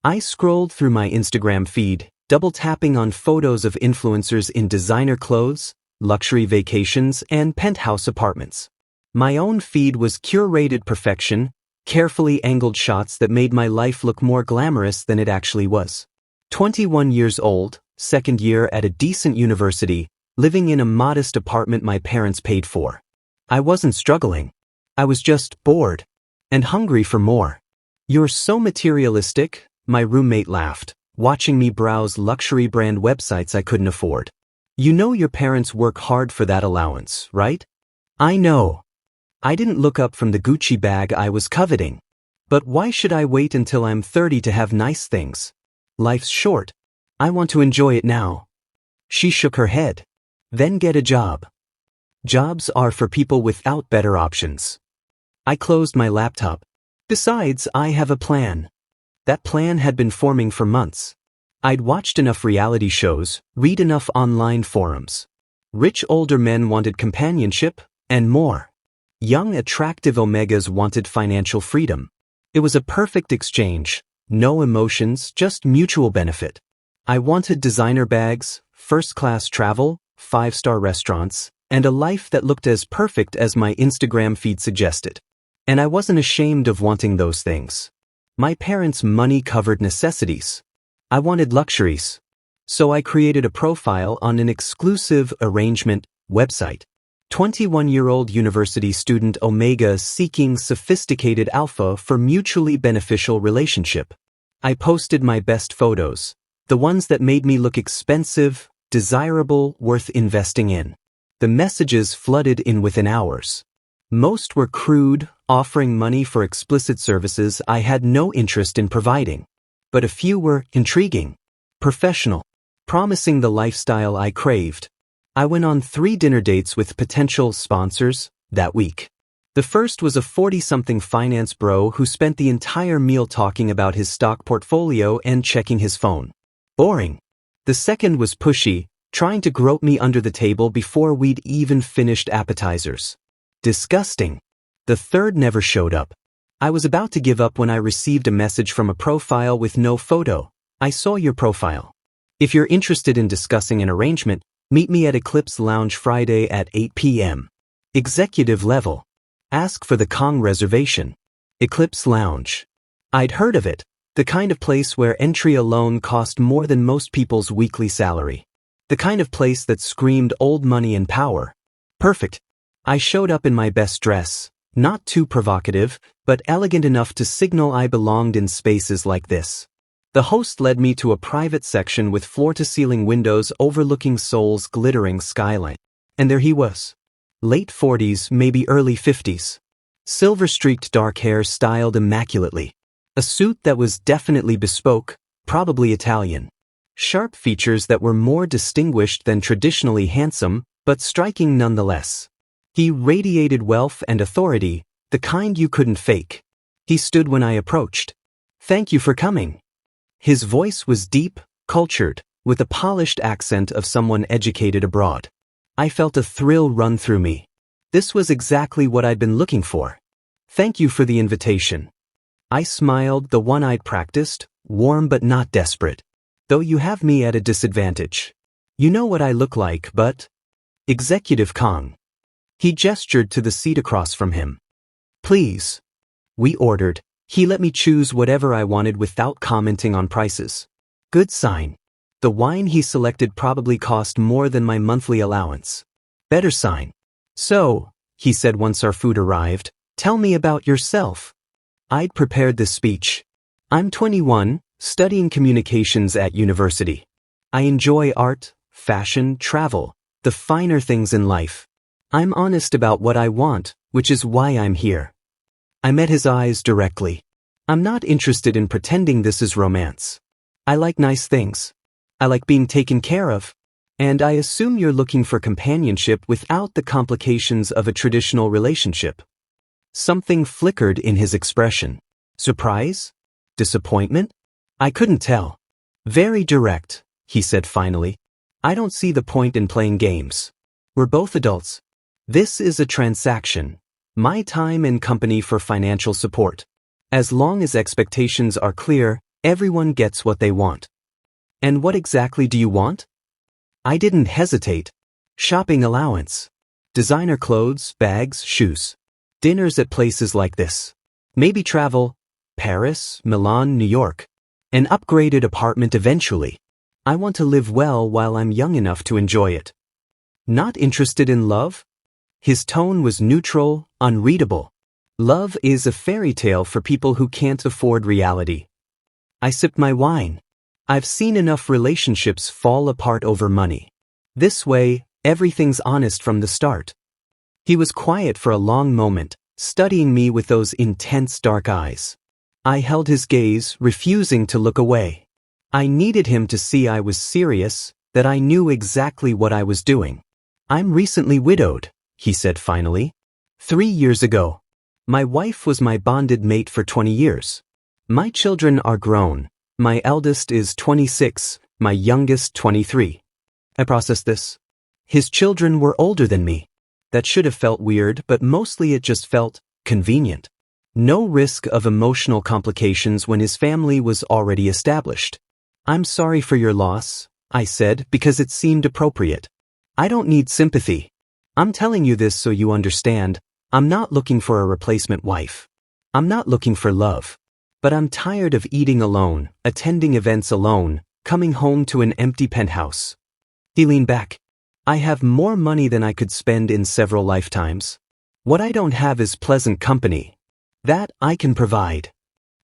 I scrolled through my Instagram feed, double-tapping on photos of influencers in designer clothes, luxury vacations, and penthouse apartments. My own feed was curated perfection, carefully angled shots that made my life look more glamorous than it actually was. 21 years old, second year at a decent university, living in a modest apartment my parents paid for. I wasn't struggling. I was just bored and hungry for more. "You're so materialistic," my roommate laughed, watching me browse luxury brand websites I couldn't afford. "You know your parents work hard for that allowance, right?" "I know." I didn't look up from the Gucci bag I was coveting. But why should I wait until I'm 30 to have nice things? Life's short. I want to enjoy it now. She shook her head. "Then get a job. Jobs are for people without better options." I closed my laptop. Besides, I have a plan. That plan had been forming for months. I'd watched enough reality shows, read enough online forums. Rich older men wanted companionship, and more. Young attractive Omegas wanted financial freedom. It was a perfect exchange. No emotions, just mutual benefit. I wanted designer bags, first-class travel, 5-star restaurants, and a life that looked as perfect as my Instagram feed suggested. And I wasn't ashamed of wanting those things. My parents' money covered necessities. I wanted luxuries. So I created a profile on an exclusive arrangement website. 21-year-old university student Omega seeking sophisticated alpha for mutually beneficial relationship. I posted my best photos, the ones that made me look expensive, desirable, worth investing in. The messages flooded in within hours. Most were crude, offering money for explicit services I had no interest in providing. But a few were intriguing, professional, promising the lifestyle I craved. I went on 3 dinner dates with potential sponsors that week. The first was a 40-something finance bro who spent the entire meal talking about his stock portfolio and checking his phone. Boring. The second was pushy, trying to grope me under the table before we'd even finished appetizers. Disgusting. The third never showed up. I was about to give up when I received a message from a profile with no photo. "I saw your profile. If you're interested in discussing an arrangement, meet me at Eclipse Lounge Friday at 8 p.m. Executive level. Ask for the Kong reservation." Eclipse Lounge. I'd heard of it, the kind of place where entry alone cost more than most people's weekly salary. The kind of place that screamed old money and power. Perfect. I showed up in my best dress, not too provocative, but elegant enough to signal I belonged in spaces like this. The host led me to a private section with floor-to-ceiling windows overlooking Seoul's glittering skyline. And there he was. Late 40s, maybe early 50s. Silver-streaked dark hair styled immaculately. A suit that was definitely bespoke, probably Italian. Sharp features that were more distinguished than traditionally handsome, but striking nonetheless. He radiated wealth and authority, the kind you couldn't fake. He stood when I approached. "Thank you for coming." His voice was deep, cultured, with the polished accent of someone educated abroad. I felt a thrill run through me. This was exactly what I'd been looking for. "Thank you for the invitation." I smiled, the one I'd practiced, warm but not desperate. "Though you have me at a disadvantage. You know what I look like, but..." Executive Kong. He gestured to the seat across from him. "Please." We ordered. He let me choose whatever I wanted without commenting on prices. Good sign. The wine he selected probably cost more than my monthly allowance. Better sign. "So," he said once our food arrived, "tell me about yourself." I'd prepared this speech. "I'm 21, studying communications at university. I enjoy art, fashion, travel, the finer things in life. I'm honest about what I want, which is why I'm here." I met his eyes directly. "I'm not interested in pretending this is romance. I like nice things. I like being taken care of. And I assume you're looking for companionship without the complications of a traditional relationship." Something flickered in his expression. Surprise? Disappointment? I couldn't tell. "Very direct," he said finally. "I don't see the point in playing games. We're both adults. This is a transaction. My time and company for financial support. As long as expectations are clear, Everyone gets what they want. And what exactly do you want? I didn't hesitate. Shopping allowance. Designer clothes, bags, shoes. Dinners at places like this. Maybe travel. Paris, Milan, New York. An upgraded apartment eventually. I want to live well while I'm young enough to enjoy it. Not interested in love? His tone was neutral, unreadable. Love is a fairy tale for people who can't afford reality. I sipped my wine. I've seen enough relationships fall apart over money. This way, everything's honest from the start. He was quiet for a long moment, studying me with those intense dark eyes. I held his gaze, refusing to look away. I needed him to see I was serious, that I knew exactly what I was doing. I'm recently widowed, he said finally. 3 years ago. My wife was my bonded mate for 20 years. My children are grown. My eldest is 26, my youngest 23. I processed this. His children were older than me. That should have felt weird, but mostly it just felt convenient. No risk of emotional complications when his family was already established. I'm sorry for your loss, I said, because it seemed appropriate. I don't need sympathy. I'm telling you this so you understand. I'm not looking for a replacement wife. I'm not looking for love. But I'm tired of eating alone, attending events alone, coming home to an empty penthouse. He leaned back. I have more money than I could spend in several lifetimes. What I don't have is pleasant company. That I can provide.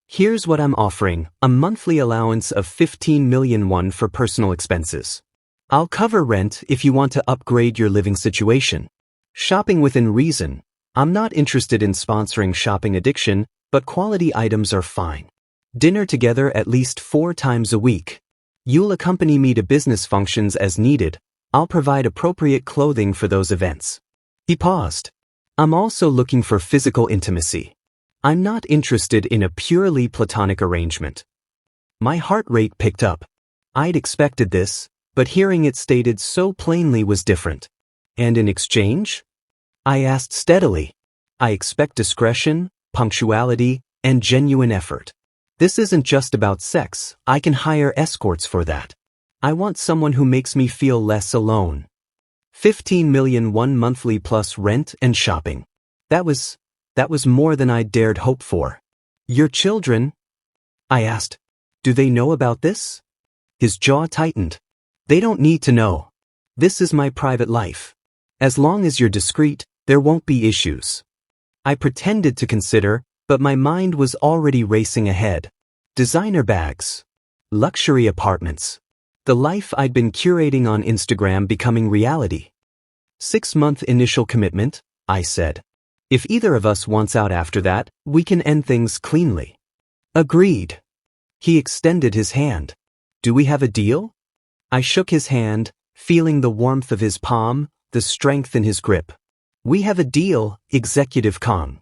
Here's what I'm offering, a monthly allowance of 15 million won for personal expenses. I'll cover rent if you want to upgrade your living situation. Shopping within reason. I'm not interested in sponsoring shopping addiction, but quality items are fine. Dinner together at least 4 times a week. You'll accompany me to business functions as needed. I'll provide appropriate clothing for those events. He paused. I'm also looking for physical intimacy. I'm not interested in a purely platonic arrangement. My heart rate picked up. I'd expected this, but hearing it stated so plainly was different. And in exchange? I asked steadily. I expect discretion, punctuality, and genuine effort. This isn't just about sex. I can hire escorts for that. I want someone who makes me feel less alone. 15 million won monthly plus rent and shopping. That was more than I dared hope for. Your children? I asked. Do they know about this? His jaw tightened. They don't need to know. This is my private life. As long as you're discreet, there won't be issues. I pretended to consider, but my mind was already racing ahead. Designer bags. Luxury apartments. The life I'd been curating on Instagram becoming reality. 6-month initial commitment, I said. If either of us wants out after that, we can end things cleanly. Agreed. He extended his hand. Do we have a deal? I shook his hand, feeling the warmth of his palm, the strength in his grip. We have a deal, Executive Kong.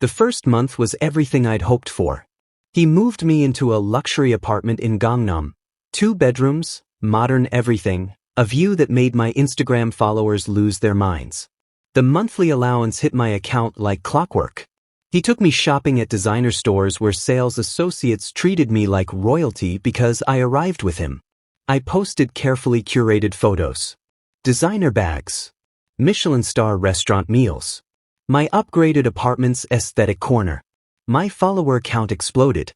The first month was everything I'd hoped for. He moved me into a luxury apartment in Gangnam. 2 bedrooms, modern everything, a view that made my Instagram followers lose their minds. The monthly allowance hit my account like clockwork. He took me shopping at designer stores where sales associates treated me like royalty because I arrived with him. I posted carefully curated photos. Designer bags. Michelin star restaurant meals. My upgraded apartment's aesthetic corner. My follower count exploded.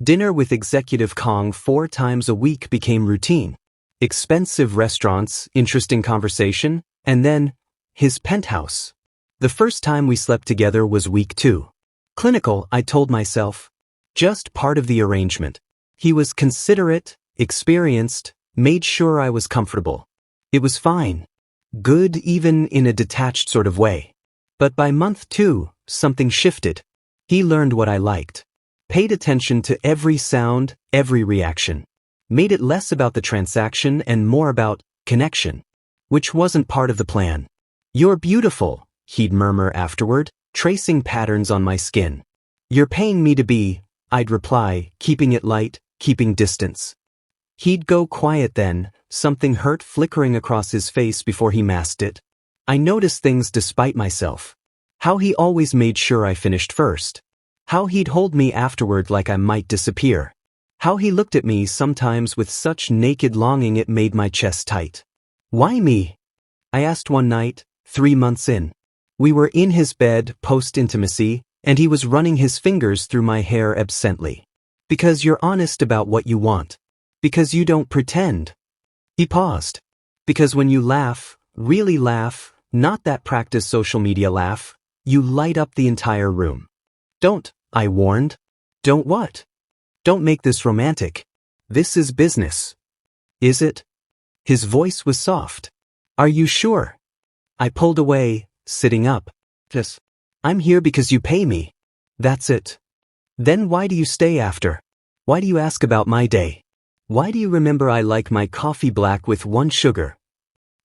Dinner with Executive Kong 4 times a week became routine. Expensive restaurants, interesting conversation, and then, his penthouse. The first time we slept together was week 2. Clinical, I told myself. Just part of the arrangement. He was considerate, experienced, made sure I was comfortable. It was fine. Good even in a detached sort of way. But by month 2, something shifted. He learned what I liked. Paid attention to every sound, every reaction. Made it less about the transaction and more about connection. Which wasn't part of the plan. You're beautiful, he'd murmur afterward, tracing patterns on my skin. You're paying me to be, I'd reply, keeping it light, keeping distance. He'd go quiet then, something hurt flickering across his face before he masked it. I noticed things despite myself. How he always made sure I finished first. How he'd hold me afterward like I might disappear. How he looked at me sometimes with such naked longing it made my chest tight. Why me? I asked one night, 3 months in. We were in his bed post-intimacy, and he was running his fingers through my hair absently. Because you're honest about what you want. Because you don't pretend. He paused. Because when you laugh, really laugh, not that practice social media laugh, you light up the entire room. Don't, I warned. Don't what? Don't make this romantic. This is business. Is it? His voice was soft. Are you sure? I pulled away, sitting up. Yes. I'm here because you pay me. That's it. Then why do you stay after? Why do you ask about my day? Why do you remember I like my coffee black with 1 sugar?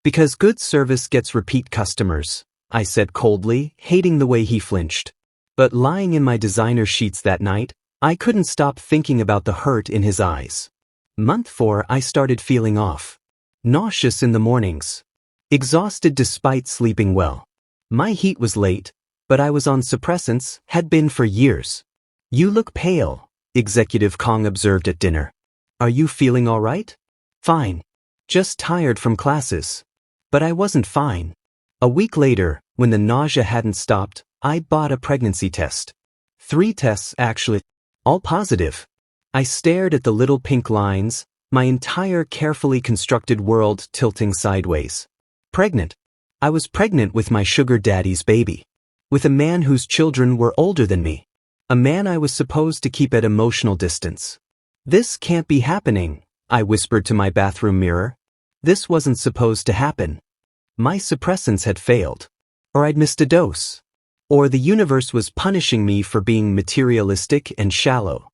Because good service gets repeat customers, I said coldly, hating the way he flinched. But lying in my designer sheets that night, I couldn't stop thinking about the hurt in his eyes. Month 4 I started feeling off. Nauseous in the mornings. Exhausted despite sleeping well. My heat was late, but I was on suppressants, had been for years. You look pale, Executive Kong observed at dinner. Are you feeling all right? Fine. Just tired from classes. But I wasn't fine. A week later, when the nausea hadn't stopped, I bought a pregnancy test. 3 tests actually, all positive. I stared at the little pink lines, my entire carefully constructed world tilting sideways. Pregnant. I was pregnant with my sugar daddy's baby. With a man whose children were older than me. A man I was supposed to keep at emotional distance. This can't be happening, I whispered to my bathroom mirror. This wasn't supposed to happen. My suppressants had failed. Or I'd missed a dose. Or the universe was punishing me for being materialistic and shallow.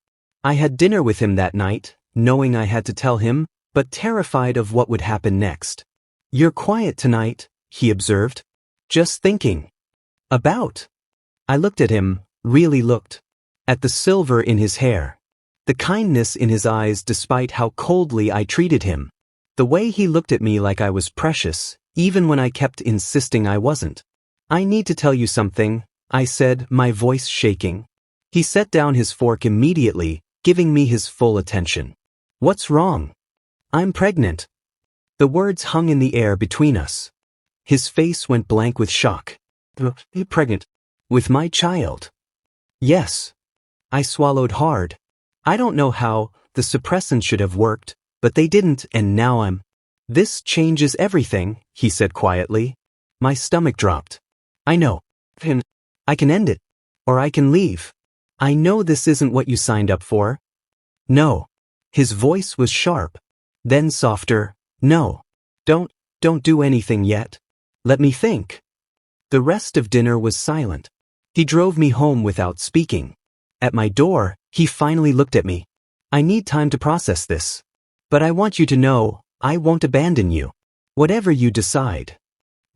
I had dinner with him that night, knowing I had to tell him, but terrified of what would happen next. You're quiet tonight, he observed. Just thinking. About. I looked at him, really looked. At the silver in his hair. The kindness in his eyes despite how coldly I treated him. The way he looked at me like I was precious, even when I kept insisting I wasn't. I need to tell you something, I said, my voice shaking. He set down his fork immediately, giving me his full attention. What's wrong? I'm pregnant. The words hung in the air between us. His face went blank with shock. Pregnant? With my child? Yes. I swallowed hard. I don't know how, the suppressants should have worked, but they didn't and now I'm. This changes everything, he said quietly. My stomach dropped. I know. I can end it. Or I can leave. I know this isn't what you signed up for. No. His voice was sharp. Then softer. No. Don't do anything yet. Let me think. The rest of dinner was silent. He drove me home without speaking. At my door, he finally looked at me. I need time to process this. But I want you to know, I won't abandon you. Whatever you decide.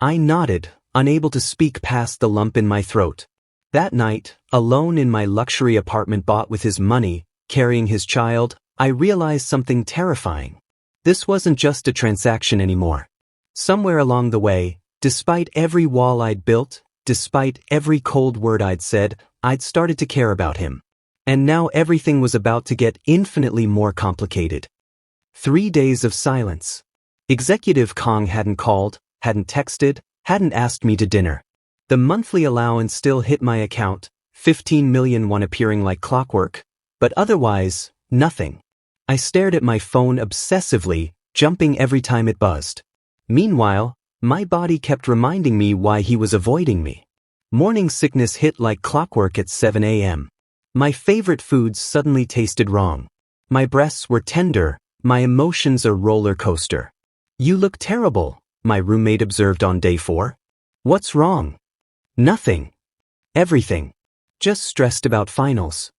I nodded, unable to speak past the lump in my throat. That night, alone in my luxury apartment bought with his money, carrying his child, I realized something terrifying. This wasn't just a transaction anymore. Somewhere along the way, despite every wall I'd built, despite every cold word I'd said, I'd started to care about him. And now everything was about to get infinitely more complicated. 3 days of silence. Executive Kong hadn't called, hadn't texted, hadn't asked me to dinner. The monthly allowance still hit my account, 15 million won appearing like clockwork, but otherwise, nothing. I stared at my phone obsessively, jumping every time it buzzed. Meanwhile, my body kept reminding me why he was avoiding me. Morning sickness hit like clockwork at 7 a.m. My favorite foods suddenly tasted wrong. My breasts were tender, my emotions a roller coaster. You look terrible, my roommate observed on day 4. What's wrong? Nothing. Everything. Just stressed about finals.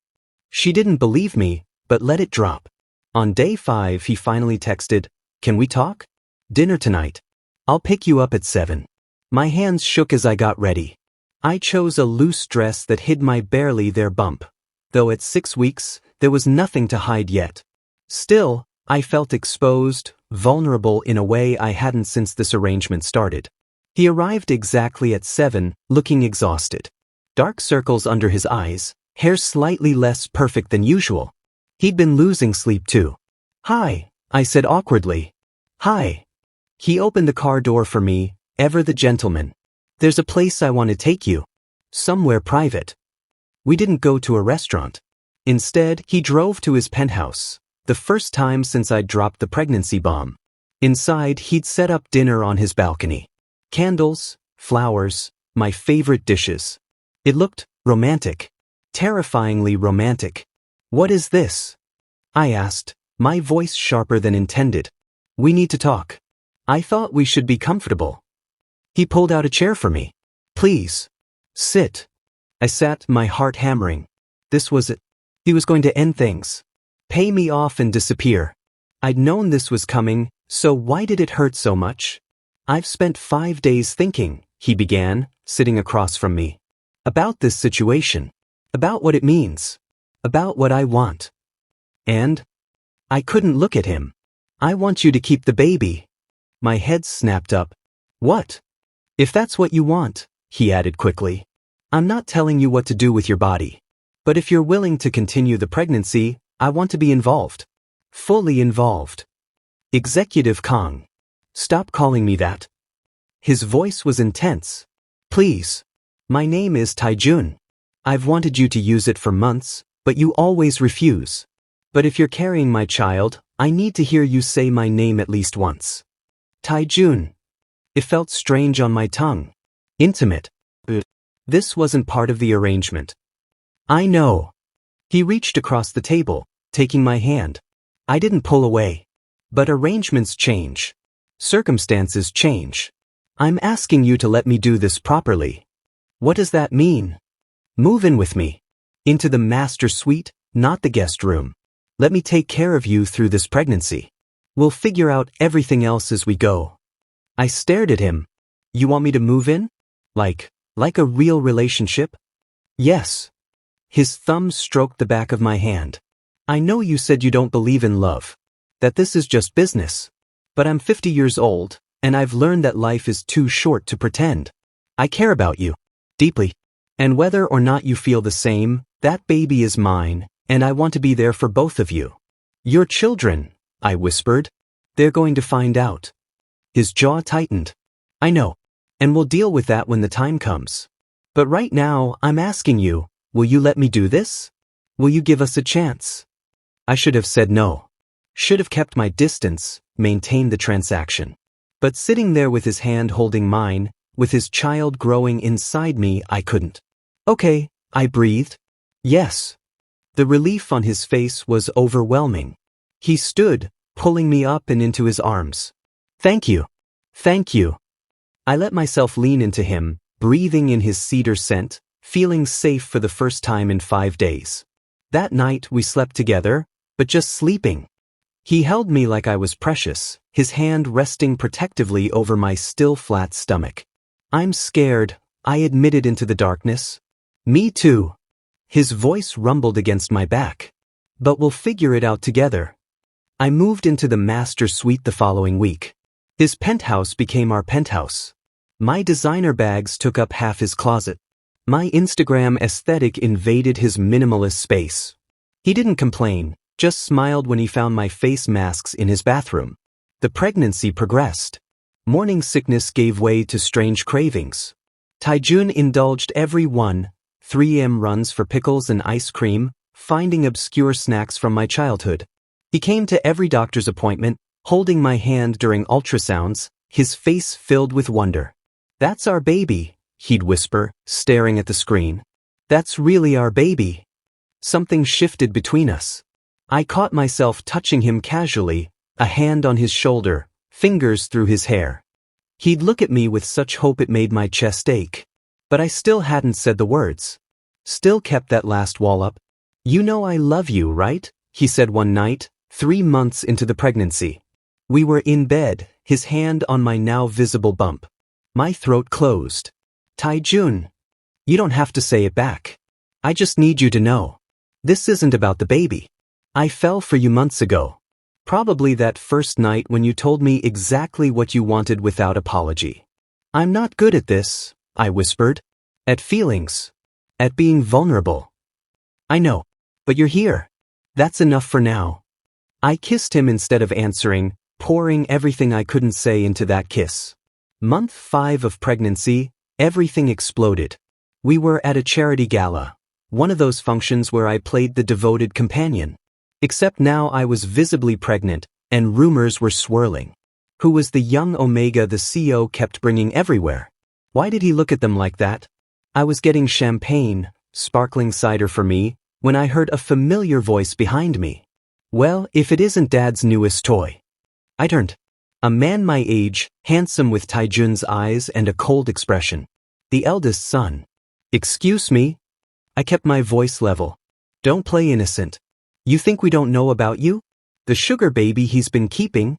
She didn't believe me, but let it drop. On day 5 he finally texted, can we talk? Dinner tonight. I'll pick you up at 7. My hands shook as I got ready. I chose a loose dress that hid my barely there bump. Though at 6 weeks, there was nothing to hide yet. Still, I felt exposed, vulnerable in a way I hadn't since this arrangement started. He arrived exactly at 7, looking exhausted. Dark circles under his eyes, hair slightly less perfect than usual. He'd been losing sleep too. "Hi," I said awkwardly. "Hi." He opened the car door for me, ever the gentleman. "There's a place I want to take you. Somewhere private." We didn't go to a restaurant. Instead, he drove to his penthouse, the first time since I'd dropped the pregnancy bomb. Inside, he'd set up dinner on his balcony. Candles, flowers, my favorite dishes. It looked romantic. Terrifyingly romantic. "What is this?" I asked, my voice sharper than intended. "We need to talk. I thought we should be comfortable." He pulled out a chair for me. "Please. Sit." I sat, my heart hammering. This was it. He was going to end things. Pay me off and disappear. I'd known this was coming, so why did it hurt so much? "I've spent 5 days thinking," he began, sitting across from me. "About this situation. About what it means. About what I want." And I couldn't look at him. "I want you to keep the baby." My head snapped up. "What?" "If that's what you want," he added quickly. "I'm not telling you what to do with your body. But if you're willing to continue the pregnancy, I want to be involved. Fully involved." "Executive Kong. Stop calling me that." His voice was intense. "Please. My name is Taijun. I've wanted you to use it for months, but you always refuse. But if you're carrying my child, I need to hear you say my name at least once." Taijun. It felt strange on my tongue. Intimate. This wasn't part of the arrangement. "I know." He reached across the table, taking my hand. I didn't pull away. But arrangements change. Circumstances change. "I'm asking you to let me do this properly." "What does that mean?" "Move in with me. Into the master suite, not the guest room. Let me take care of you through this pregnancy. We'll figure out everything else as we go." I stared at him. "You want me to move in? Like a real relationship?" "Yes." His thumb stroked the back of my hand. "I know you said you don't believe in love. That this is just business. But I'm 50 years old, and I've learned that life is too short to pretend. I care about you. Deeply. And whether or not you feel the same, that baby is mine, and I want to be there for both of you. Your children," I whispered. "They're going to find out." His jaw tightened. "I know. And we'll deal with that when the time comes. But right now, I'm asking you, will you let me do this? Will you give us a chance?" I should have said no. Should have kept my distance, maintained the transaction. But sitting there with his hand holding mine, with his child growing inside me, I couldn't. "Okay," I breathed. "Yes." The relief on his face was overwhelming. He stood, pulling me up and into his arms. "Thank you. Thank you." I let myself lean into him, breathing in his cedar scent, feeling safe for the first time in 5 days. That night we slept together, but just sleeping. He held me like I was precious, his hand resting protectively over my still flat stomach. "I'm scared," I admitted into the darkness. "Me too." His voice rumbled against my back. "But we'll figure it out together." I moved into the master suite the following week. His penthouse became our penthouse. My designer bags took up half his closet. My Instagram aesthetic invaded his minimalist space. He didn't complain, just smiled when he found my face masks in his bathroom. The pregnancy progressed. Morning sickness gave way to strange cravings. Taijun indulged every one, 3 a.m. runs for pickles and ice cream, finding obscure snacks from my childhood. He came to every doctor's appointment, holding my hand during ultrasounds, his face filled with wonder. "That's our baby," he'd whisper, staring at the screen. "That's really our baby." Something shifted between us. I caught myself touching him casually, a hand on his shoulder, fingers through his hair. He'd look at me with such hope it made my chest ache. But I still hadn't said the words. Still kept that last wall up. "You know I love you, right?" he said one night, 3 months into the pregnancy. We were in bed, his hand on my now visible bump. My throat closed. "Taijun, you don't have to say it back. I just need you to know. This isn't about the baby. I fell for you months ago. Probably that first night when you told me exactly what you wanted without apology. I'm not good at this," I whispered. "At feelings. At being vulnerable. I know. But you're here. That's enough for now. I kissed him instead of answering, pouring everything I couldn't say into that kiss. Month 5 of pregnancy, everything exploded. We were at a charity gala, one of those functions where I played the devoted companion. Except now I was visibly pregnant, and rumors were swirling. Who was the young Omega the CEO kept bringing everywhere? Why did he look at them like that? I was getting champagne, sparkling cider for me, when I heard a familiar voice behind me. Well, if it isn't Dad's newest toy. I turned. A man my age, handsome with Taijun's eyes and a cold expression. The eldest son. Excuse me? I kept my voice level. Don't play innocent. You think we don't know about you? The sugar baby he's been keeping?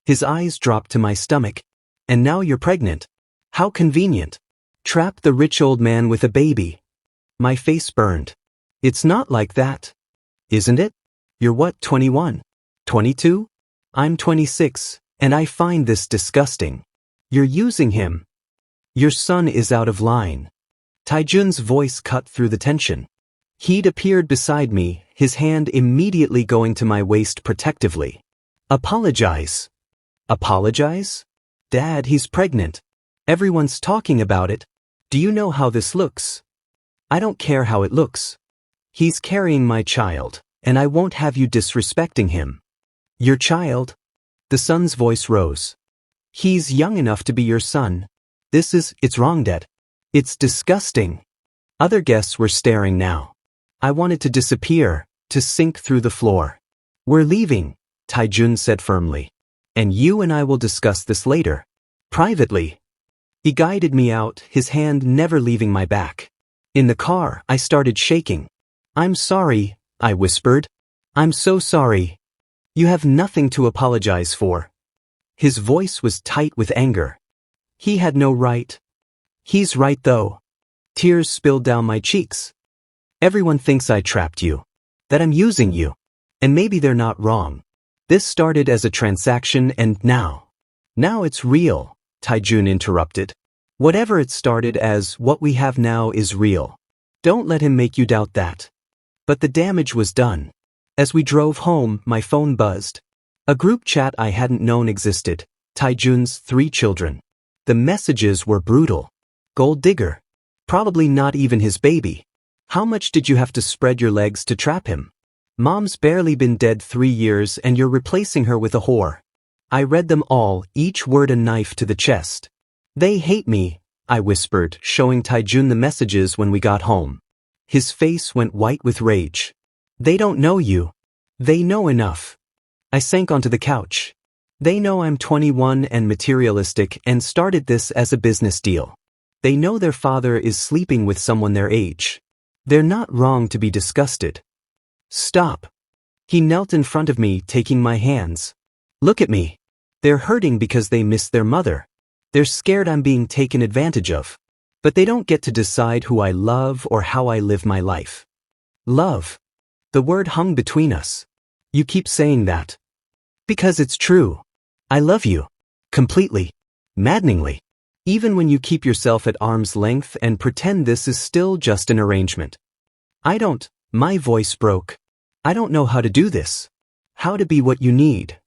His eyes dropped to my stomach. And now you're pregnant. How convenient. Trap the rich old man with a baby. My face burned. It's not like that. Isn't it? You're what, 21? 22? I'm 26, and I find this disgusting. You're using him. Your son is out of line. Taijun's voice cut through the tension. He'd appeared beside me, his hand immediately going to my waist protectively. Apologize. Apologize? Dad, he's pregnant. Everyone's talking about it. Do you know how this looks? I don't care how it looks. He's carrying my child, and I won't have you disrespecting him. Your child? The son's voice rose. He's young enough to be your son. It's wrong, Dad. It's disgusting. Other guests were staring now. I wanted to disappear, to sink through the floor. We're leaving, Taijun said firmly. And you and I will discuss this later. Privately. He guided me out, his hand never leaving my back. In the car, I started shaking. I'm sorry, I whispered. I'm so sorry. You have nothing to apologize for. His voice was tight with anger. He had no right. He's right though. Tears spilled down my cheeks. Everyone thinks I trapped you. That I'm using you. And maybe they're not wrong. This started as a transaction and now it's real, Taijun interrupted. Whatever it started as, what we have now is real. Don't let him make you doubt that. But the damage was done. As we drove home, my phone buzzed. A group chat I hadn't known existed. Taijun's 3 children. The messages were brutal. Gold digger. Probably not even his baby. How much did you have to spread your legs to trap him? Mom's barely been dead 3 years and you're replacing her with a whore. I read them all, each word a knife to the chest. They hate me, I whispered, showing Taijun the messages when we got home. His face went white with rage. They don't know you. They know enough. I sank onto the couch. They know I'm 21 and materialistic and started this as a business deal. They know their father is sleeping with someone their age. They're not wrong to be disgusted. Stop. He knelt in front of me, taking my hands. Look at me. They're hurting because they miss their mother. They're scared I'm being taken advantage of. But they don't get to decide who I love or how I live my life. Love. The word hung between us. You keep saying that. Because it's true. I love you. Completely. Maddeningly. Even when you keep yourself at arm's length and pretend this is still just an arrangement. My voice broke. I don't know how to do this. How to be what you need.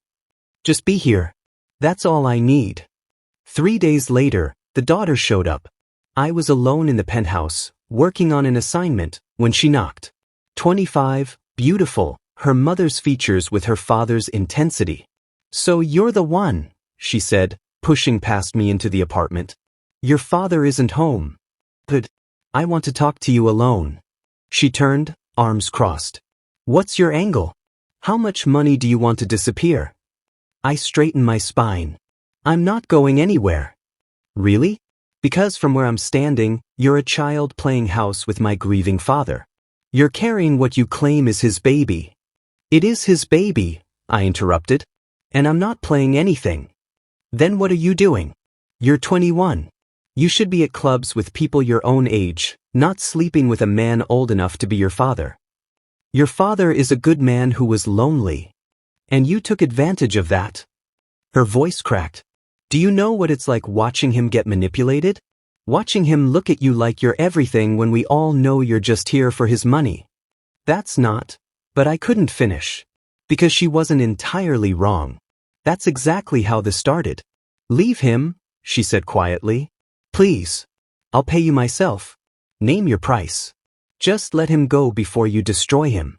Just be here. That's all I need. 3 days later, the daughter showed up. I was alone in the penthouse, working on an assignment, when she knocked. 25, beautiful, her mother's features with her father's intensity. So you're the one, she said, pushing past me into the apartment. Your father isn't home. But I want to talk to you alone. She turned, arms crossed. What's your angle? How much money do you want to disappear? I straightened my spine. I'm not going anywhere. Really? Because from where I'm standing, you're a child playing house with my grieving father. You're carrying what you claim is his baby. It is his baby, I interrupted. And I'm not playing anything. Then what are you doing? You're 21. You should be at clubs with people your own age, not sleeping with a man old enough to be your father. Your father is a good man who was lonely. And you took advantage of that. Her voice cracked. Do you know what it's like watching him get manipulated? Watching him look at you like you're everything when we all know you're just here for his money. That's not. But I couldn't finish. Because she wasn't entirely wrong. That's exactly how this started. Leave him, she said quietly. Please. I'll pay you myself. Name your price. Just let him go before you destroy him.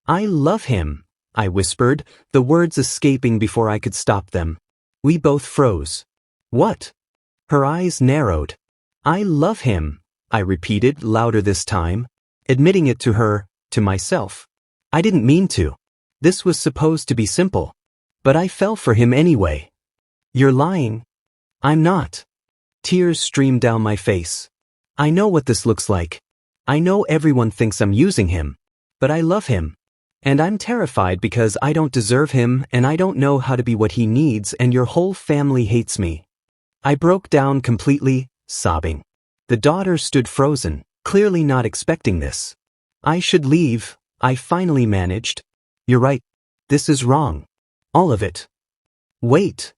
I love him, I whispered, the words escaping before I could stop them. We both froze. What? Her eyes narrowed. I love him, I repeated, louder this time, admitting it to her, to myself. I didn't mean to. This was supposed to be simple. But I fell for him anyway. You're lying. I'm not. Tears streamed down my face. I know what this looks like. I know everyone thinks I'm using him. But I love him. And I'm terrified because I don't deserve him and I don't know how to be what he needs and your whole family hates me. I broke down completely, sobbing. The daughter stood frozen, clearly not expecting this. I should leave, I finally managed. You're right. This is wrong. All of it. Wait.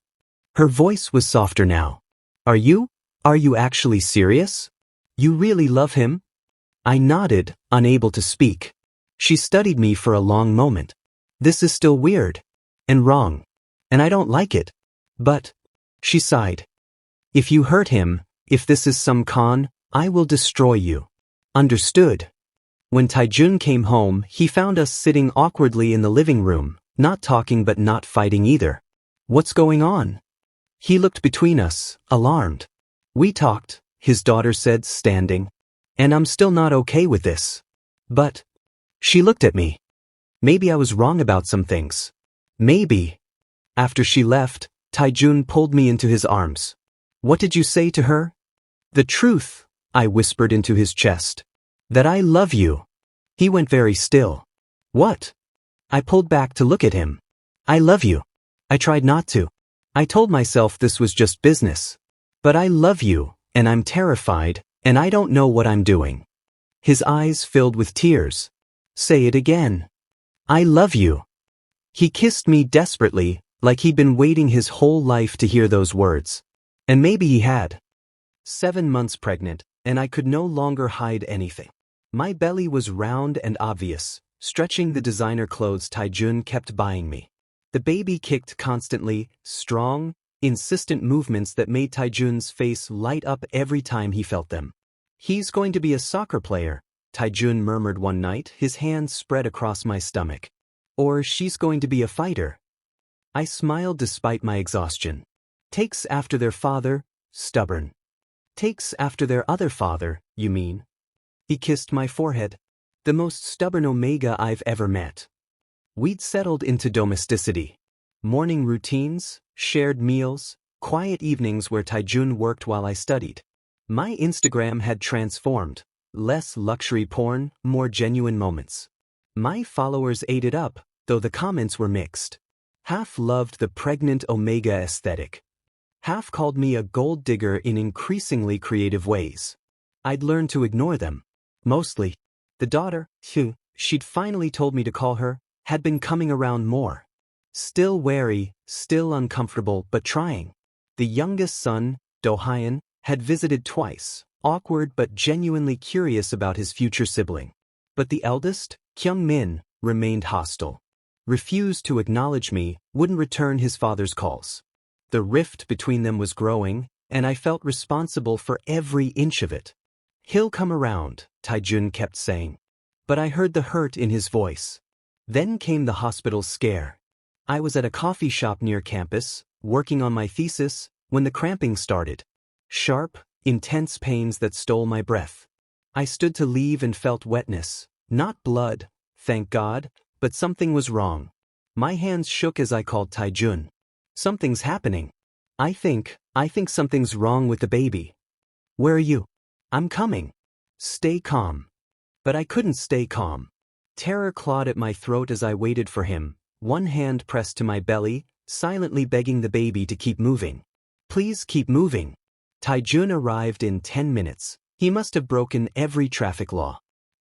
Her voice was softer now. Are you actually serious? You really love him? I nodded, unable to speak. She studied me for a long moment. This is still weird. And wrong. And I don't like it. But, she sighed. If you hurt him, if this is some con, I will destroy you. Understood. When Taejun came home, he found us sitting awkwardly in the living room, not talking but not fighting either. What's going on? He looked between us, alarmed. We talked, his daughter said, standing. And I'm still not okay with this. But, she looked at me. Maybe I was wrong about some things. Maybe. After she left, Taejun pulled me into his arms. What did you say to her? The truth, I whispered into his chest. That I love you. He went very still. What? I pulled back to look at him. I love you. I tried not to. I told myself this was just business. But I love you, and I'm terrified, and I don't know what I'm doing. His eyes filled with tears. Say it again. I love you. He kissed me desperately, like he'd been waiting his whole life to hear those words. And maybe he had. 7 months pregnant, and I could no longer hide anything. My belly was round and obvious, stretching the designer clothes Taejun kept buying me. The baby kicked constantly, strong, insistent movements that made Taejun's face light up every time he felt them. He's going to be a soccer player, Taejun murmured one night, his hands spread across my stomach. Or she's going to be a fighter. I smiled despite my exhaustion. Takes after their father, stubborn. Takes after their other father, you mean? He kissed my forehead. The most stubborn Omega I've ever met. We'd settled into domesticity. Morning routines, shared meals, quiet evenings where Taejun worked while I studied. My Instagram had transformed. Less luxury porn, more genuine moments. My followers ate it up, though the comments were mixed. Half loved the pregnant Omega aesthetic. Half called me a gold digger in increasingly creative ways. I'd learned to ignore them. Mostly. The daughter, who, she'd finally told me to call her, had been coming around more. Still wary, still uncomfortable, but trying. The youngest son, Do-hyun, had visited twice, awkward but genuinely curious about his future sibling. But the eldest, Kyung-min, remained hostile. Refused to acknowledge me, wouldn't return his father's calls. The rift between them was growing, and I felt responsible for every inch of it. He'll come around, Taejun kept saying. But I heard the hurt in his voice. Then came the hospital scare. I was at a coffee shop near campus, working on my thesis, when the cramping started. Sharp, intense pains that stole my breath. I stood to leave and felt wetness. Not blood, thank God, but something was wrong. My hands shook as I called Taejun. Something's happening. I think something's wrong with the baby. Where are you? I'm coming. Stay calm. But I couldn't stay calm. Terror clawed at my throat as I waited for him, one hand pressed to my belly, silently begging the baby to keep moving. Please keep moving. Taejun arrived in 10 minutes. He must have broken every traffic law.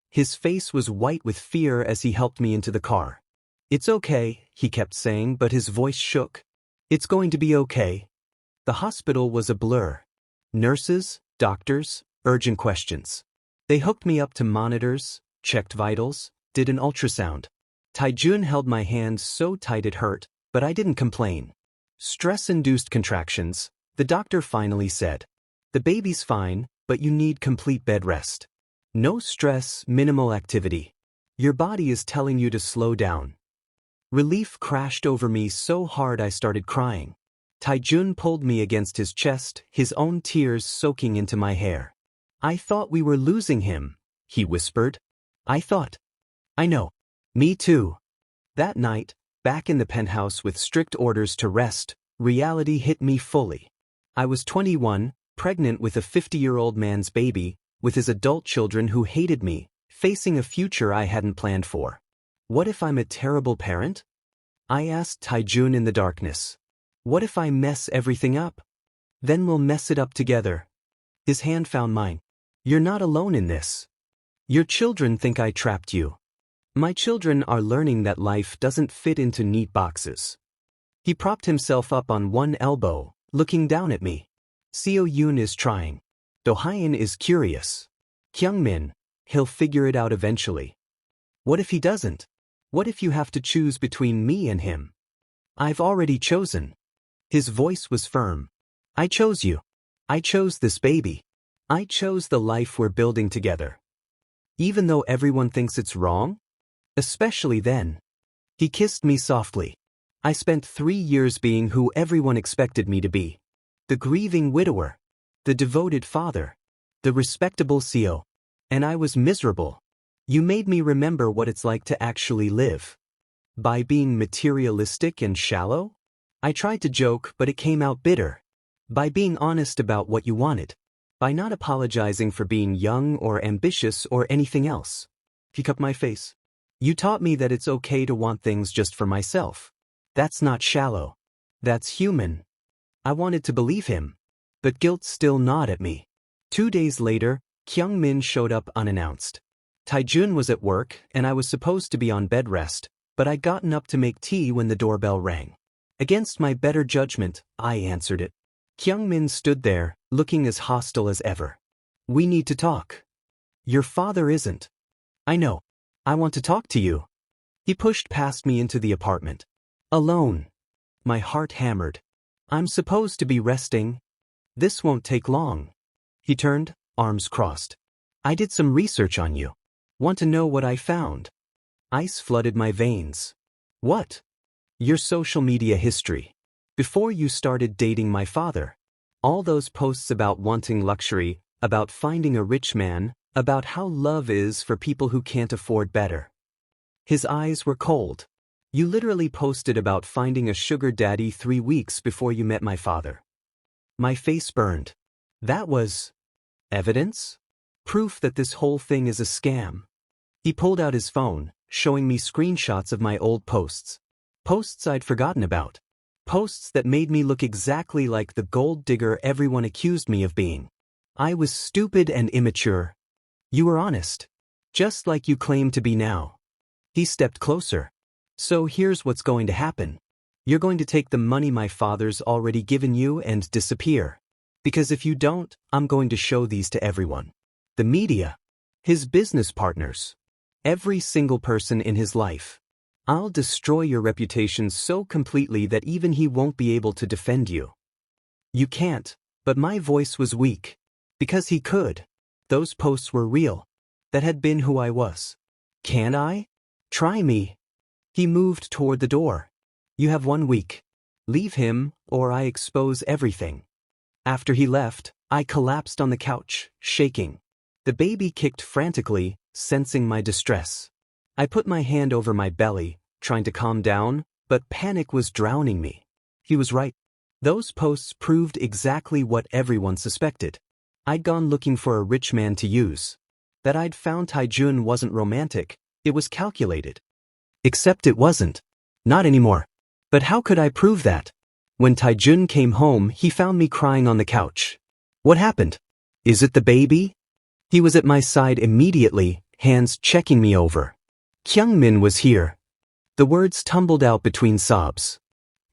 His face was white with fear as he helped me into the car. It's okay, he kept saying, but his voice shook. It's going to be okay. The hospital was a blur. Nurses, doctors, urgent questions. They hooked me up to monitors, checked vitals, did an ultrasound. Taijun held my hand so tight it hurt, but I didn't complain. Stress-induced contractions, the doctor finally said. The baby's fine, but you need complete bed rest. No stress, minimal activity. Your body is telling you to slow down. Relief crashed over me so hard I started crying. Taijun pulled me against his chest, his own tears soaking into my hair. I thought we were losing him, he whispered. I know. Me too. That night, back in the penthouse with strict orders to rest, reality hit me fully. I was 21, pregnant with a 50-year-old man's baby, with his adult children who hated me, facing a future I hadn't planned for. What if I'm a terrible parent? I asked Taijun in the darkness. What if I mess everything up? Then we'll mess it up together. His hand found mine. You're not alone in this. Your children think I trapped you. My children are learning that life doesn't fit into neat boxes. He propped himself up on one elbow, looking down at me. Seo Yoon is trying. Do-hyun is curious. Kyungmin, he'll figure it out eventually. What if he doesn't? What if you have to choose between me and him? I've already chosen. His voice was firm. I chose you. I chose this baby. I chose the life we're building together. Even though everyone thinks it's wrong? Especially then. He kissed me softly. I spent 3 years being who everyone expected me to be. The grieving widower. The devoted father. The respectable Seo. And I was miserable. You made me remember what it's like to actually live. By being materialistic and shallow? I tried to joke, but it came out bitter. By being honest about what you wanted. By not apologizing for being young or ambitious or anything else. He cupped my face. You taught me that it's okay to want things just for myself. That's not shallow. That's human. I wanted to believe him. But guilt still gnawed at me. 2 days later, Kyungmin showed up unannounced. Taijun was at work, and I was supposed to be on bed rest, but I'd gotten up to make tea when the doorbell rang. Against my better judgment, I answered it. Kyungmin stood there, looking as hostile as ever. We need to talk. Your father isn't. I know. I want to talk to you. He pushed past me into the apartment. Alone. My heart hammered. I'm supposed to be resting. This won't take long. He turned, arms crossed. I did some research on you. Want to know what I found? Ice flooded my veins. What? Your social media history. Before you started dating my father. All those posts about wanting luxury, about finding a rich man, about how love is for people who can't afford better. His eyes were cold. You literally posted about finding a sugar daddy 3 weeks before you met my father. My face burned. That was evidence? Proof that this whole thing is a scam. He pulled out his phone, showing me screenshots of my old posts. Posts I'd forgotten about. Posts that made me look exactly like the gold digger everyone accused me of being. I was stupid and immature. You were honest. Just like you claim to be now. He stepped closer. So here's what's going to happen. You're going to take the money my father's already given you and disappear. Because if you don't, I'm going to show these to everyone. The media. His business partners. Every single person in his life. I'll destroy your reputation so completely that even he won't be able to defend you. You can't, but my voice was weak. Because he could. Those posts were real. That had been who I was. Can't I? Try me. He moved toward the door. You have 1 week. Leave him, or I expose everything. After he left, I collapsed on the couch, shaking. The baby kicked frantically, sensing my distress. I put my hand over my belly, trying to calm down, but panic was drowning me. He was right. Those posts proved exactly what everyone suspected. I'd gone looking for a rich man to use. That I'd found Taijun wasn't romantic, it was calculated. Except it wasn't. Not anymore. But how could I prove that? When Taijun came home, he found me crying on the couch. What happened? Is it the baby? He was at my side immediately, hands checking me over. Kyungmin was here. The words tumbled out between sobs.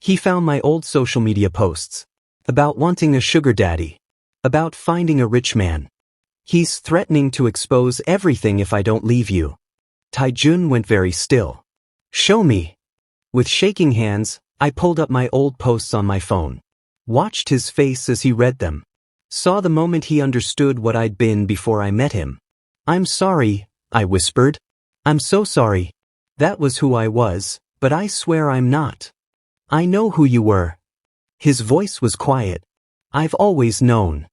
He found my old social media posts. About wanting a sugar daddy. About finding a rich man. He's threatening to expose everything if I don't leave you. Taijun went very still. Show me. With shaking hands, I pulled up my old posts on my phone. Watched his face as he read them. Saw the moment he understood what I'd been before I met him. I'm sorry, I whispered. I'm so sorry. That was who I was, but I swear I'm not. I know who you were. His voice was quiet. I've always known.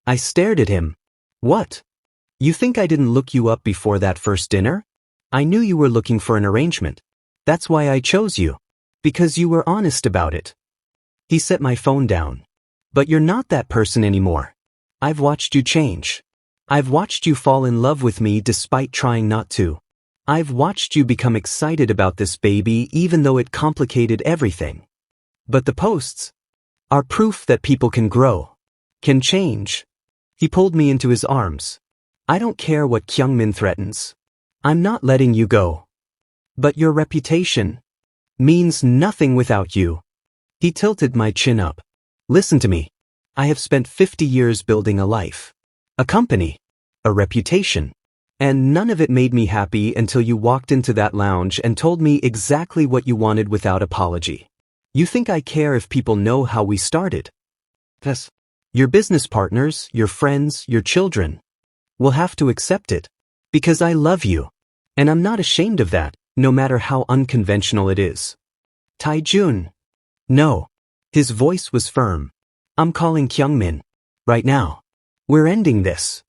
I stared at him. What? You think I didn't look you up before that first dinner? I knew you were looking for an arrangement. That's why I chose you. Because you were honest about it. He set my phone down. But you're not that person anymore. I've watched you change. I've watched you fall in love with me despite trying not to. I've watched you become excited about this baby even though it complicated everything. But the posts are proof that people can grow, can change. He pulled me into his arms. I don't care what Kyungmin threatens. I'm not letting you go. But your reputation means nothing without you. He tilted my chin up. Listen to me. I have spent 50 years building a life, a company, a reputation. And none of it made me happy until you walked into that lounge and told me exactly what you wanted without apology. You think I care if people know how we started? Yes. Your business partners, your friends, your children will have to accept it. Because I love you. And I'm not ashamed of that, no matter how unconventional it is. Taejun. No. His voice was firm. I'm calling Kyungmin. Right now. We're ending this.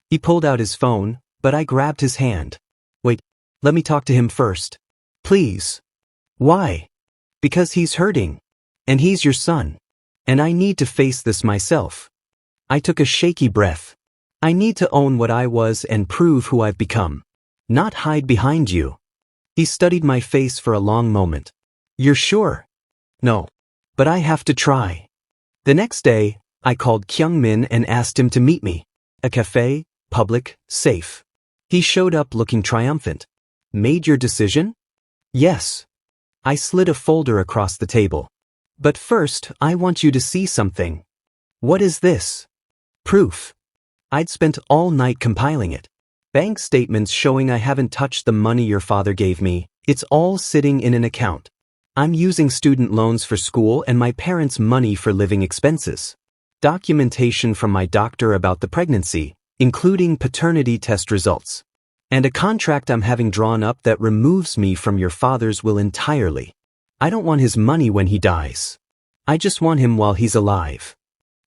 He pulled out his phone, but I grabbed his hand. Wait, let me talk to him first. Please. Why? Because he's hurting. And he's your son. And I need to face this myself. I took a shaky breath. I need to own what I was and prove who I've become. Not hide behind you. He studied my face for a long moment. You're sure? No. But I have to try. The next day, I called Kyungmin and asked him to meet me. A cafe, public, safe. He showed up looking triumphant. Made your decision? Yes. I slid a folder across the table. But first, I want you to see something. What is this? Proof. I'd spent all night compiling it. Bank statements showing I haven't touched the money your father gave me. It's all sitting in an account. I'm using student loans for school and my parents' money for living expenses. Documentation from my doctor about the pregnancy, including paternity test results. And a contract I'm having drawn up that removes me from your father's will entirely. I don't want his money when he dies. I just want him while he's alive.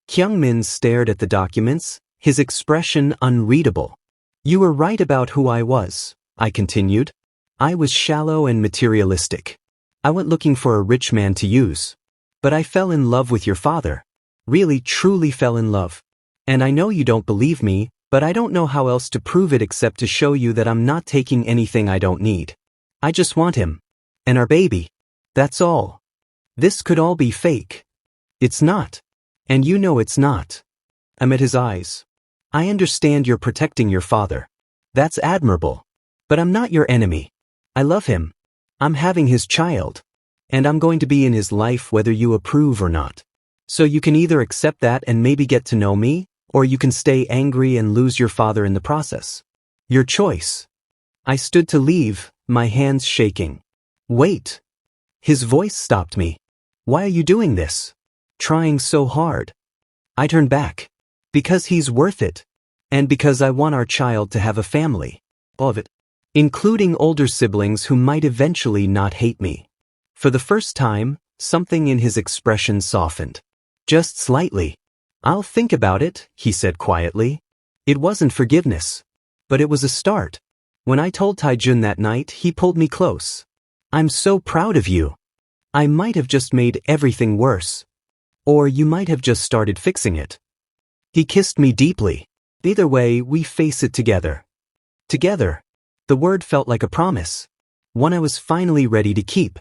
Kyungmin stared at the documents, his expression unreadable. You were right about who I was, I continued. I was shallow and materialistic. I went looking for a rich man to use. But I fell in love with your father. Really, truly fell in love. And I know you don't believe me, but I don't know how else to prove it except to show you that I'm not taking anything I don't need. I just want him. And our baby. That's all. This could all be fake. It's not. And you know it's not. I met his eyes. I understand you're protecting your father. That's admirable. But I'm not your enemy. I love him. I'm having his child. And I'm going to be in his life whether you approve or not. So you can either accept that and maybe get to know me, or you can stay angry and lose your father in the process. Your choice. I stood to leave, my hands shaking. Wait. His voice stopped me. Why are you doing this? Trying so hard. I turned back. Because he's worth it. And because I want our child to have a family. All of it. Including older siblings who might eventually not hate me. For the first time, something in his expression softened. Just slightly. I'll think about it, he said quietly. It wasn't forgiveness. But it was a start. When I told Taejun that night, he pulled me close. I'm so proud of you. I might have just made everything worse. Or you might have just started fixing it. He kissed me deeply. Either way, we face it together. Together. The word felt like a promise. One I was finally ready to keep.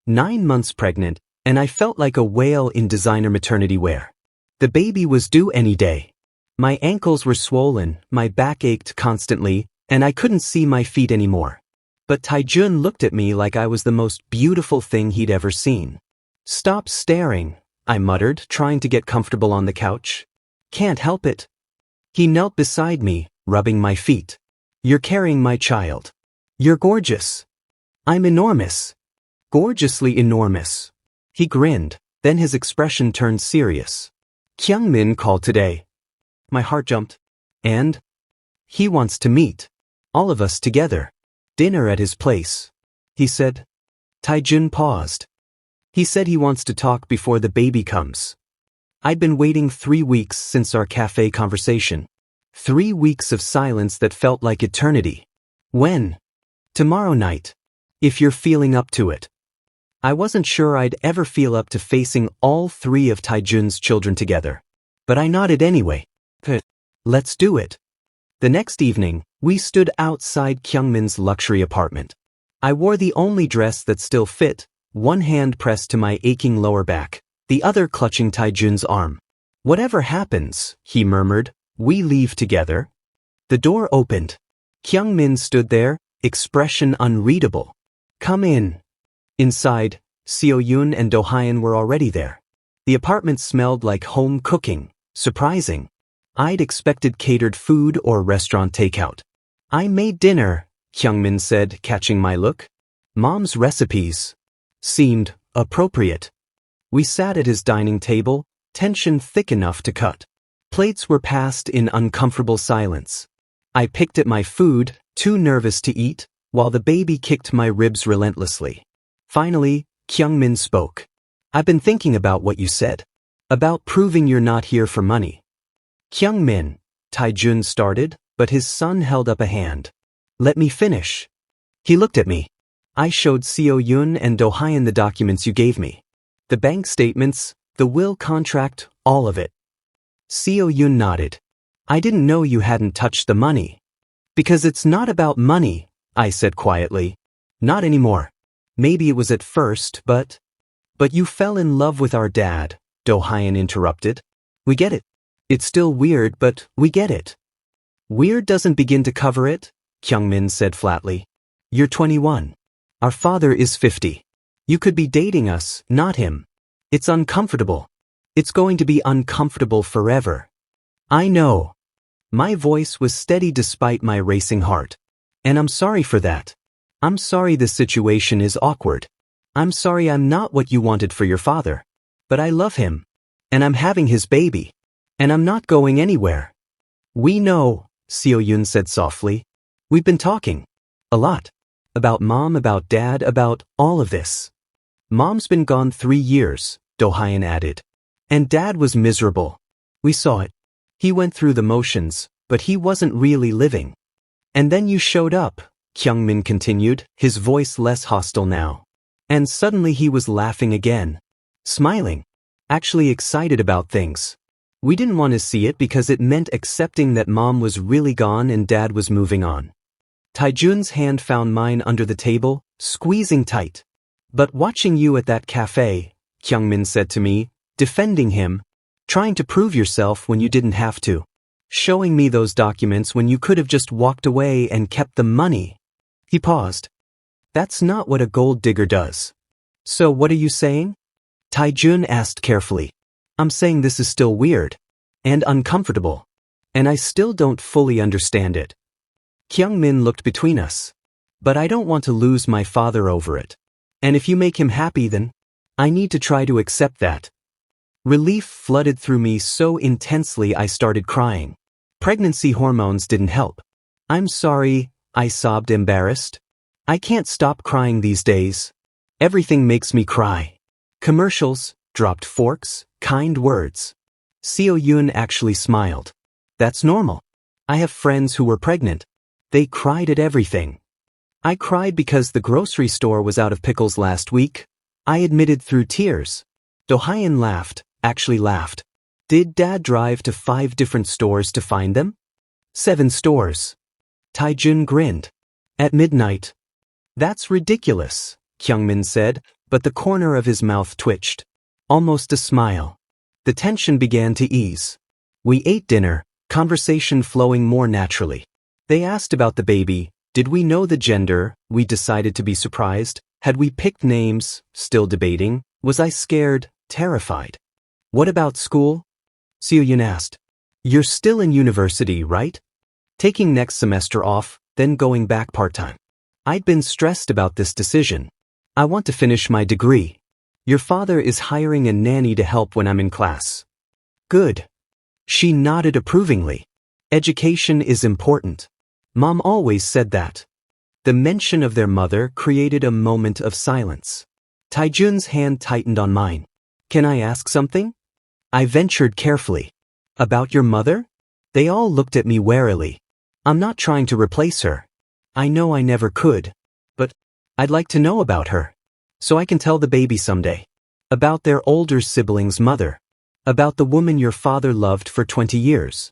9 months pregnant, and I felt like a whale in designer maternity wear. The baby was due any day. My ankles were swollen, my back ached constantly, and I couldn't see my feet anymore. But Taejun looked at me like I was the most beautiful thing he'd ever seen. Stop staring, I muttered, trying to get comfortable on the couch. Can't help it. He knelt beside me, rubbing my feet. You're carrying my child. You're gorgeous. I'm enormous. Gorgeously enormous. He grinned, then his expression turned serious. Kyungmin called today. My heart jumped. And? He wants to meet. All of us together. Dinner at his place. He said. Taejun paused. He said he wants to talk before the baby comes. I'd been waiting 3 weeks since our cafe conversation. 3 weeks of silence that felt like eternity. When? Tomorrow night. If you're feeling up to it. I wasn't sure I'd ever feel up to facing all 3 of Taejun's children together. But I nodded anyway. Let's do it. The next evening, we stood outside Kyungmin's luxury apartment. I wore the only dress that still fit, one hand pressed to my aching lower back, the other clutching Taejun's arm. Whatever happens, he murmured, we leave together. The door opened. Kyungmin stood there, expression unreadable. Come in. Inside, Seo-yoon and Do-hyun were already there. The apartment smelled like home cooking, surprising. I'd expected catered food or restaurant takeout. I made dinner, Kyungmin said, catching my look. Mom's recipes seemed appropriate. We sat at his dining table, tension thick enough to cut. Plates were passed in uncomfortable silence. I picked at my food, too nervous to eat, while the baby kicked my ribs relentlessly. Finally, Kyungmin spoke. I've been thinking about what you said. About proving you're not here for money. Kyungmin, Taejun started, but his son held up a hand. Let me finish. He looked at me. I showed Seo-yoon and Do-hyun the documents you gave me. The bank statements, the will contract, all of it. Seo-yoon nodded. I didn't know you hadn't touched the money. Because it's not about money, I said quietly. Not anymore. Maybe it was at first, but you fell in love with our dad, Do-hyun interrupted. We get it. It's still weird, but we get it. Weird doesn't begin to cover it, Kyungmin said flatly. You're 21. Our father is 50. You could be dating us, not him. It's uncomfortable. It's going to be uncomfortable forever. I know. My voice was steady despite my racing heart. And I'm sorry for that. I'm sorry this situation is awkward. I'm sorry I'm not what you wanted for your father. But I love him. And I'm having his baby. And I'm not going anywhere. We know, Seo-yoon said softly. We've been talking. A lot. About mom, about dad, about all of this. Mom's been gone 3 years, Do-hyun added. And dad was miserable. We saw it. He went through the motions, but he wasn't really living. And then you showed up, Kyungmin continued, his voice less hostile now. And suddenly he was laughing again. Smiling. Actually excited about things. We didn't want to see it because it meant accepting that mom was really gone and dad was moving on. Taejun's hand found mine under the table, squeezing tight. But watching you at that cafe, Kyungmin said to me, defending him, trying to prove yourself when you didn't have to. Showing me those documents when you could have just walked away and kept the money. He paused. That's not what a gold digger does. So what are you saying? Taejun asked carefully. I'm saying this is still weird. And uncomfortable. And I still don't fully understand it. Kyungmin looked between us. But I don't want to lose my father over it. And if you make him happy then, I need to try to accept that. Relief flooded through me so intensely I started crying. Pregnancy hormones didn't help. I'm sorry, I sobbed embarrassed. I can't stop crying these days. Everything makes me cry. Commercials, dropped forks, kind words. Seo-yoon actually smiled. That's normal. I have friends who were pregnant. They cried at everything. I cried because the grocery store was out of pickles last week. I admitted through tears. Do-hyun laughed, actually laughed. Did dad drive to 5 different stores to find them? 7 stores. Taejun grinned. At midnight. That's ridiculous, Kyungmin said, but the corner of his mouth twitched. Almost a smile. The tension began to ease. We ate dinner, conversation flowing more naturally. They asked about the baby. Did we know the gender? We decided to be surprised. Had we picked names? Still debating. Was I scared? Terrified. What about school? Seo-yoon asked. You're still in university, right? Taking next semester off, then going back part-time. I'd been stressed about this decision. I want to finish my degree. Your father is hiring a nanny to help when I'm in class. Good. She nodded approvingly. Education is important. Mom always said that. The mention of their mother created a moment of silence. Taijun's hand tightened on mine. Can I ask something? I ventured carefully. About your mother? They all looked at me warily. I'm not trying to replace her. I know I never could. But I'd like to know about her. So I can tell the baby someday. About their older sibling's mother. About the woman your father loved for 20 years.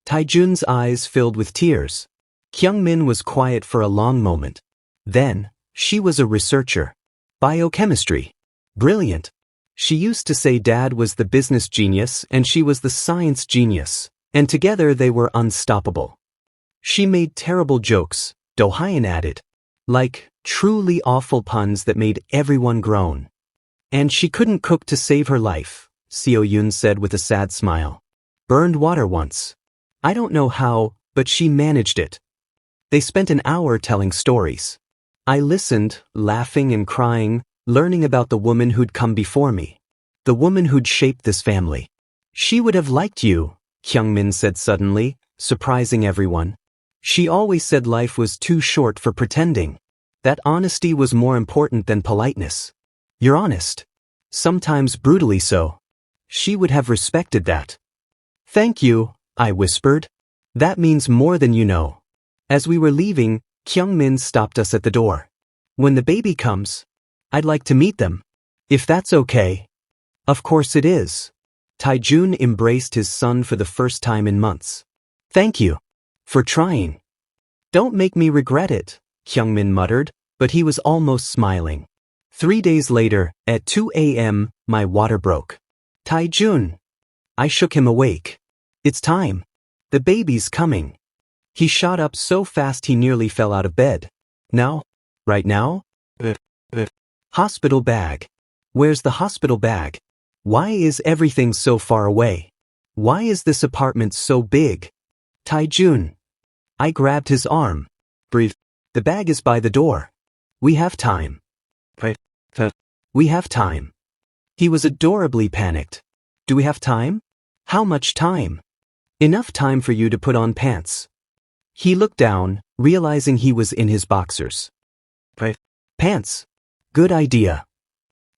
Taijun's eyes filled with tears. Kyungmin was quiet for a long moment. Then, she was a researcher. Biochemistry. Brilliant. She used to say Dad was the business genius and she was the science genius, and together they were unstoppable. She made terrible jokes, Do-hyun added. Like, truly awful puns that made everyone groan. And she couldn't cook to save her life, Seo-yoon said with a sad smile. Burned water once. I don't know how, but she managed it. They spent an hour telling stories. I listened, laughing and crying, learning about the woman who'd come before me. The woman who'd shaped this family. She would have liked you, Kyungmin said suddenly, surprising everyone. She always said life was too short for pretending. That honesty was more important than politeness. You're honest. Sometimes brutally so. She would have respected that. Thank you, I whispered. That means more than you know. As we were leaving, Kyungmin stopped us at the door. When the baby comes, I'd like to meet them. If that's okay. Of course it is. Taijun embraced his son for the first time in months. Thank you. For trying. Don't make me regret it, Kyungmin muttered, but he was almost smiling. 3 days later, at 2 a.m., my water broke. Taijun. I shook him awake. It's time. The baby's coming. He shot up so fast he nearly fell out of bed. Now? Right now? Hospital bag. Where's the hospital bag? Why is everything so far away? Why is this apartment so big? Taijun. I grabbed his arm. Breathe. The bag is by the door. We have time. We have time. He was adorably panicked. Do we have time? How much time? Enough time for you to put on pants. He looked down, realizing he was in his boxers. Pants. Good idea.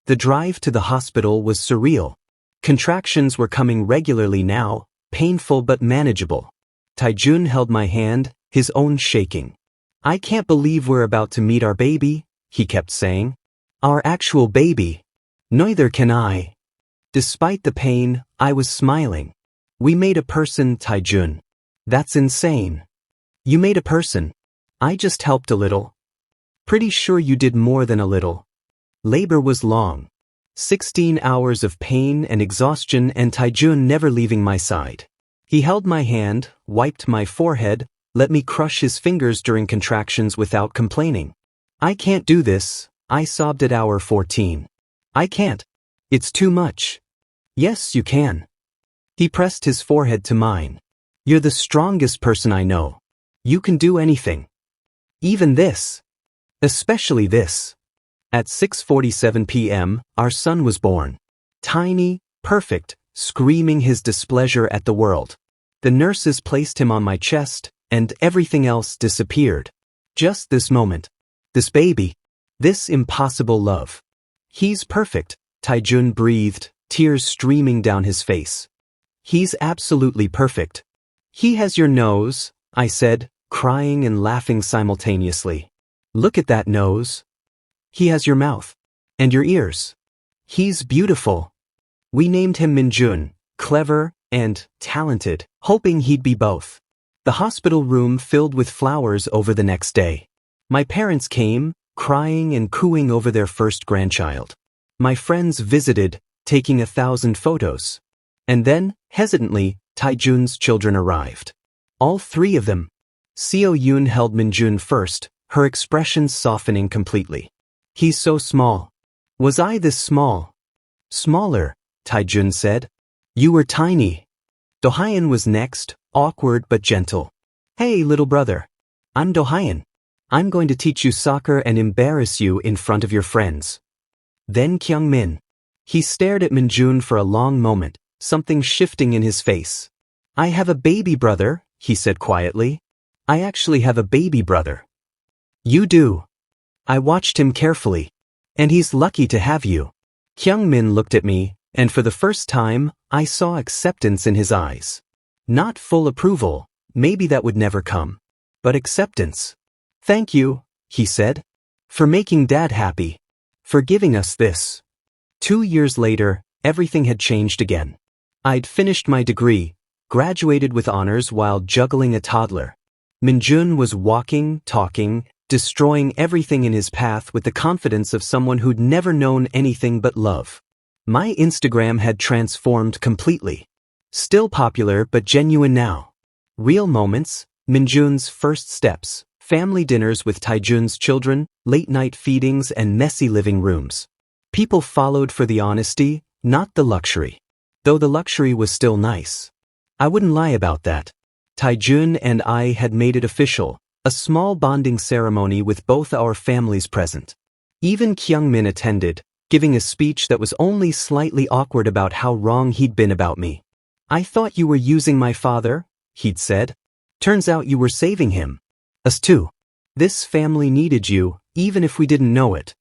The drive to the hospital was surreal. Contractions were coming regularly now, painful but manageable. Taijun held my hand, his own shaking. I can't believe we're about to meet our baby, he kept saying. Our actual baby. Neither can I. Despite the pain, I was smiling. We made a person, Taijun. That's insane. You made a person. I just helped a little. Pretty sure you did more than a little. Labor was long. 16 hours of pain and exhaustion and Taijun never leaving my side. He held my hand, wiped my forehead, let me crush his fingers during contractions without complaining. I can't do this, I sobbed at hour 14. I can't. It's too much. Yes, you can. He pressed his forehead to mine. You're the strongest person I know. You can do anything. Even this. Especially this. At 6:47 p.m., our son was born. Tiny, perfect, screaming his displeasure at the world. The nurses placed him on my chest, and everything else disappeared. Just this moment. This baby. This impossible love. He's perfect, Taijun breathed, tears streaming down his face. He's absolutely perfect. He has your nose, I said, crying and laughing simultaneously. Look at that nose. He has your mouth. And your ears. He's beautiful. We named him Minjun, clever and talented, hoping he'd be both. The hospital room filled with flowers over the next day. My parents came, crying and cooing over their first grandchild. My friends visited, taking 1,000 photos. And then, hesitantly, Taijun's children arrived. All 3 of them. Seo-yoon held Minjun first, her expression softening completely. He's so small. Was I this small? Smaller, Taijun said. You were tiny. Do-hyun was next, awkward but gentle. Hey, little brother. I'm Do-hyun. I'm going to teach you soccer and embarrass you in front of your friends. Then Kyungmin. He stared at Minjun for a long moment, something shifting in his face. I have a baby brother, he said quietly. I actually have a baby brother. You do. I watched him carefully. And he's lucky to have you. Kyungmin looked at me, and for the first time, I saw acceptance in his eyes. Not full approval, maybe that would never come. But acceptance. Thank you, he said. For making Dad happy. For giving us this. 2 years later, everything had changed again. I'd finished my degree, graduated with honors while juggling a toddler. Minjun was walking, talking, destroying everything in his path with the confidence of someone who'd never known anything but love. My Instagram had transformed completely. Still popular but genuine now. Real moments, Minjun's first steps, family dinners with Taejun's children, late-night feedings and messy living rooms. People followed for the honesty, not the luxury. Though the luxury was still nice. I wouldn't lie about that. Taejun and I had made it official, a small bonding ceremony with both our families present. Even Kyungmin attended, giving a speech that was only slightly awkward about how wrong he'd been about me. I thought you were using my father, he'd said. Turns out you were saving him. Us too. This family needed you, even if we didn't know it.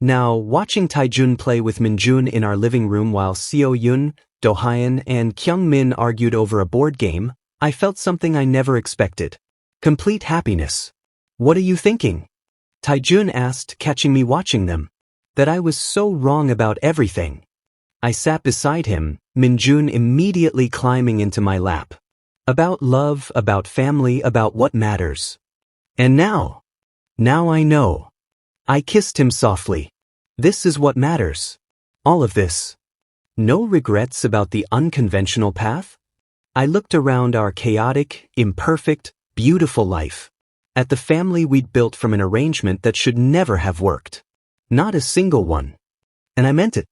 Now, watching Taejun play with Minjun in our living room while Seo-yun, Do-hyun and Kyungmin argued over a board game, I felt something I never expected. Complete happiness. What are you thinking? Taejun asked, catching me watching them. That I was so wrong about everything. I sat beside him, Minjun immediately climbing into my lap. About love, about family, about what matters. And now I know. I kissed him softly. This is what matters. All of this. No regrets about the unconventional path? I looked around our chaotic, imperfect, beautiful life. At the family we'd built from an arrangement that should never have worked. Not a single one. And I meant it.